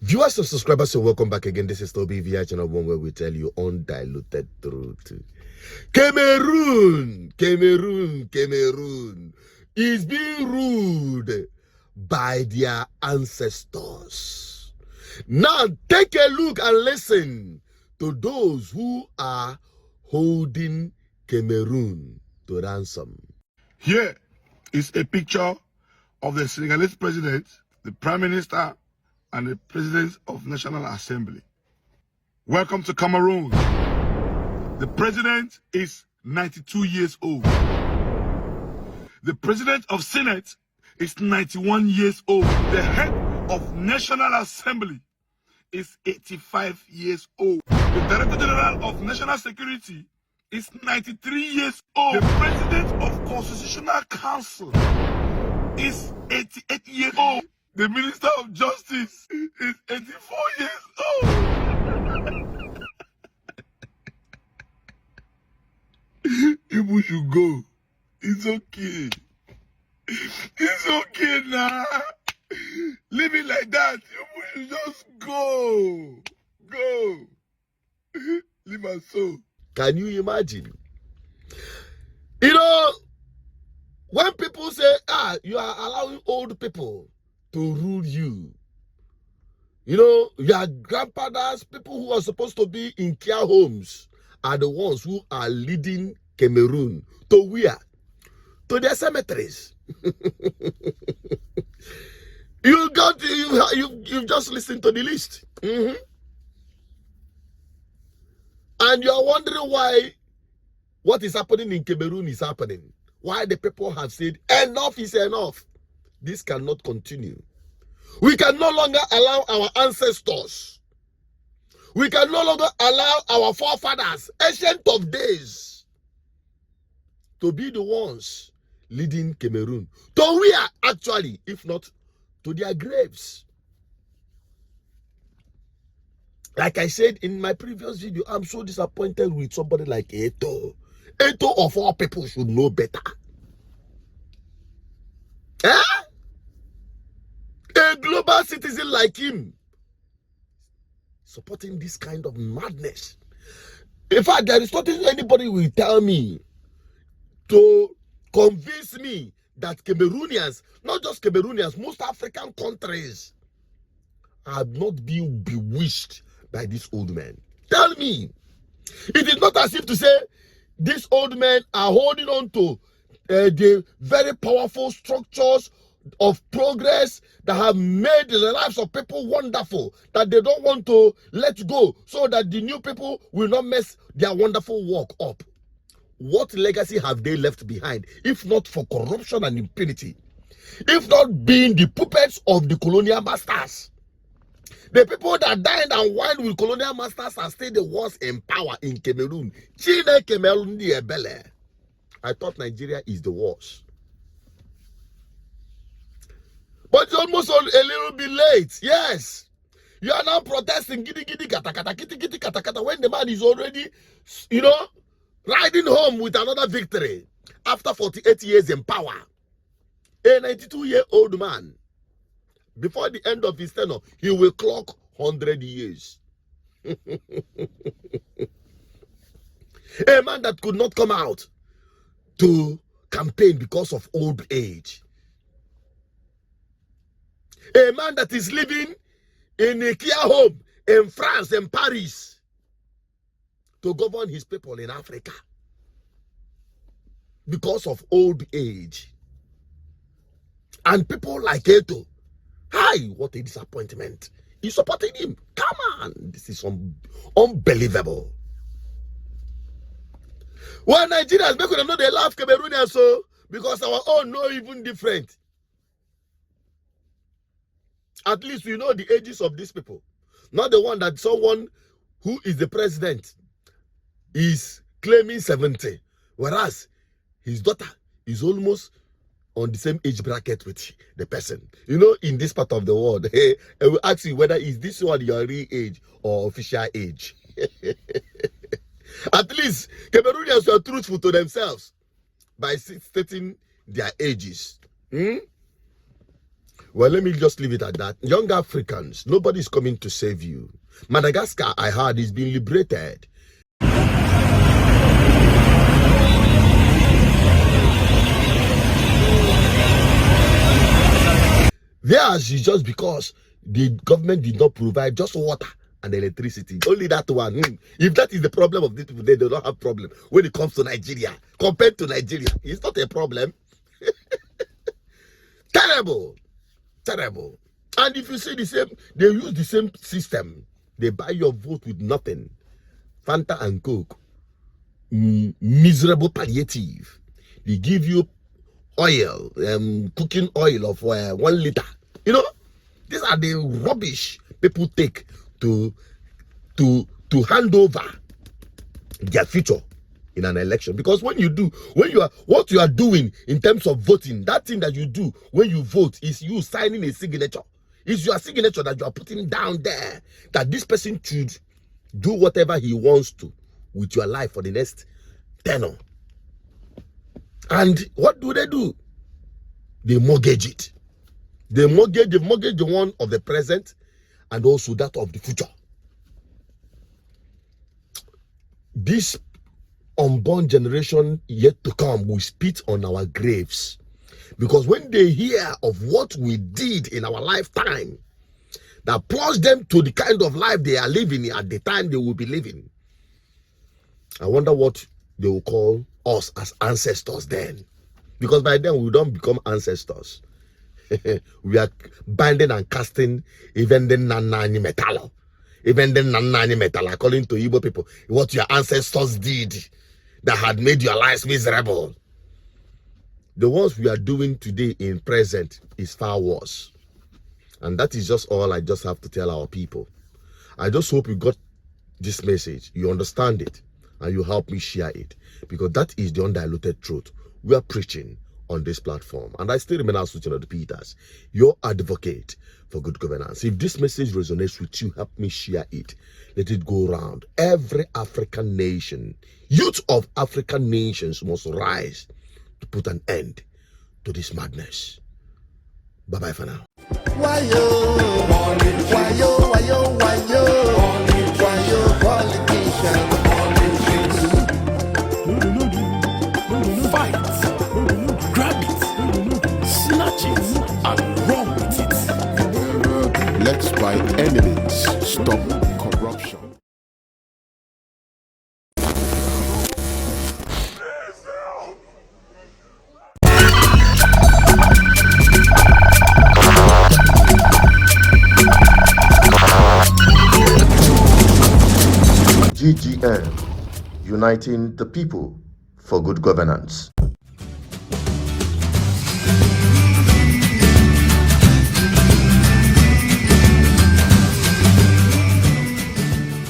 Viewers and subscribers, so welcome back again. This is Toby Via channel one where we tell you undiluted truth. Cameroon is being ruled by their ancestors. Now take a look and listen to those who are holding Cameroon to ransom. Here is a picture of the Senegalese president, the prime minister, and the president of National Assembly. Welcome to Cameroon. The president is 92 years old. The president of Senate is 91 years old. The head of National Assembly is 85 years old. The Director General of National Security is 93 years old. The president of Constitutional Council is 88 years old. The Minister of Justice is 84 years old. People should go. It's okay. It's okay now. Leave it like that. People should just go. Go. Leave us so. Can you imagine? You know, when people say, you are allowing old people to rule you. You know, your grandfathers, people who are supposed to be in care homes, are the ones who are leading Cameroon to where? To their cemeteries. You've just listened to the list. And you're wondering why what is happening in Cameroon is happening. Why the people have said, enough is enough. This cannot continue. We can no longer allow our ancestors. We can no longer allow our forefathers, ancient of days, to be the ones leading Cameroon. To where, actually, if not to their graves. Like I said in my previous video, I'm so disappointed with somebody like Eto. Eto of all people should know better. A global citizen like him supporting this kind of madness. In fact, there is nothing anybody will tell me to convince me that Cameroonians, not just Cameroonians, most African countries are not being bewitched by this old man. Tell me. It is not as if to say these old men are holding on to the very powerful structures of progress that have made the lives of people wonderful, that they don't want to let go so that the new people will not mess their wonderful work up. What legacy have they left behind, if not for corruption and impunity? If not being the puppets of the colonial masters? The people that dined and wined with colonial masters are still the ones in power in Cameroon. I thought Nigeria is the worst. But it's almost a little bit late. Yes. You are now protesting giddy giddy kata kata kitty kitty kata kata when the man is already, you know, riding home with another victory after 48 years in power. A 92-year-old man. Before the end of his tenure, he will clock 100 years. A man that could not come out to campaign because of old age. A man that is living in a care home in France, in Paris, to govern his people in Africa because of old age. And people like Eto, hi, what a disappointment. He's supporting him. Come on, this is unbelievable. Well, Nigerians, make them know they love Cameroonians so because our own no even different. At least we know the ages of these people. Not the one that someone who is the president is claiming 70, whereas his daughter is almost on the same age bracket with the person. You know, in this part of the world, I will ask you whether is this one your real age or official age. At least Cameroonians were truthful to themselves by stating their ages. Well, let me just leave it at that. Young Africans, nobody's coming to save you. Madagascar, I heard, is being liberated. Theirs is just because the government did not provide just water and electricity. Only that one. If that is the problem of these people, they do not have problem when it comes to Nigeria. Compared to Nigeria, it's not a problem. Terrible. Terrible. And if you see the same, they use the same system. They buy your vote with nothing. Fanta and Coke. Miserable palliative. They give you oil, cooking oil of 1 liter. You know, these are the rubbish people take to hand over their future in an election. Because when you are what you are doing in terms of voting, that thing that you do when you vote is you signing a signature. It's your signature that you are putting down there that this person should do whatever he wants to with your life for the next tenure. And what do? They mortgage it. They mortgage the one of the present and also that of the future. This unborn generation yet to come will spit on our graves. Because when they hear of what we did in our lifetime, that plunge them to the kind of life they are living at the time they will be living, I wonder what they will call us as ancestors then. Because by then we don't become ancestors. We are binding and casting even the nanani metal. Even the nanani metal, according to Igbo people, what your ancestors did that had made your lives miserable. The ones we are doing today in present is far worse. And that is just all I just have to tell our people. I just hope you got this message, you understand it, and you help me share it. Because that is the undiluted truth we are preaching on this platform. And I still remain Asuchinadu Peters, your advocate for good governance. If this message resonates with you, help me share it. Let it go around. Every African nation, youth of African nations must rise to put an end to this madness. Bye-bye for now. Let's fight enemies, stop corruption. GGN, uniting the people for good governance.